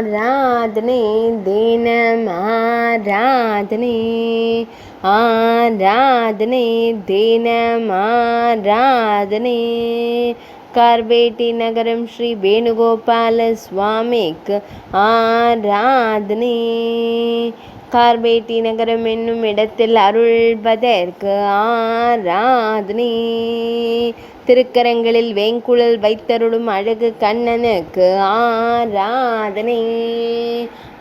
ஆராதனை தினம் ஆராதனை ஆராதனை தினம் ஆராதனை கார்பேட்டி நகரம் ஸ்ரீ வேணுகோபால சுவாமிக்கு ஆராதனை கார்பேட்டி நகரம் என்னும் இடத்தில் அருள்வதற்கு ஆராதனை திருக்கரங்களில் வேங்குழல் வைத்தருளும் அழகு கண்ணனுக்கு ஆராதனை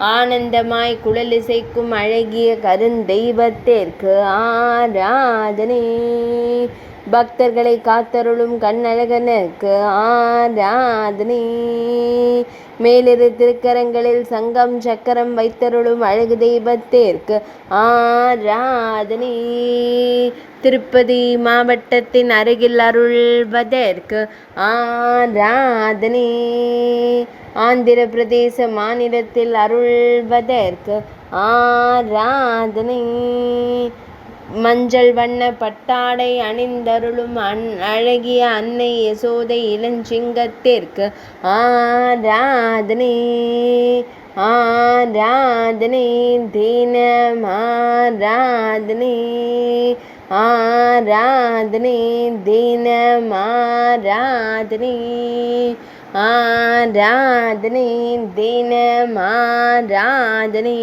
ஆனந்தமாய் குழலிசைக்கும் அழகிய கருந்தெய்வத்திற்கு ஆராதனை பக்தர்களை காத்தருளும் கண்ணழகனுக்கு ஆராதனை மேலிரு திருக்கரங்களில் சங்கம் சக்கரம் வைத்தருளும் அழகு தெய்வத்திற்கு ஆராதனை திருப்பதி மாவட்டத்தின் அருகில் அருள்வதற்கு ஆராதனை ஆந்திர பிரதேச மாநிலத்தில் அருள்வதற்கு ஆராதனை மஞ்சள் வண்ண பட்டாடை அணிந்தருளும் அழகிய அன்னை யசோதை இளஞ்சிங்கத்திற்கு ஆராதனை ஆராதனை தினம் ஆராதனை ஆராதனை தினம் ஆராதனை ஆராதனை தினம் ஆராதனை.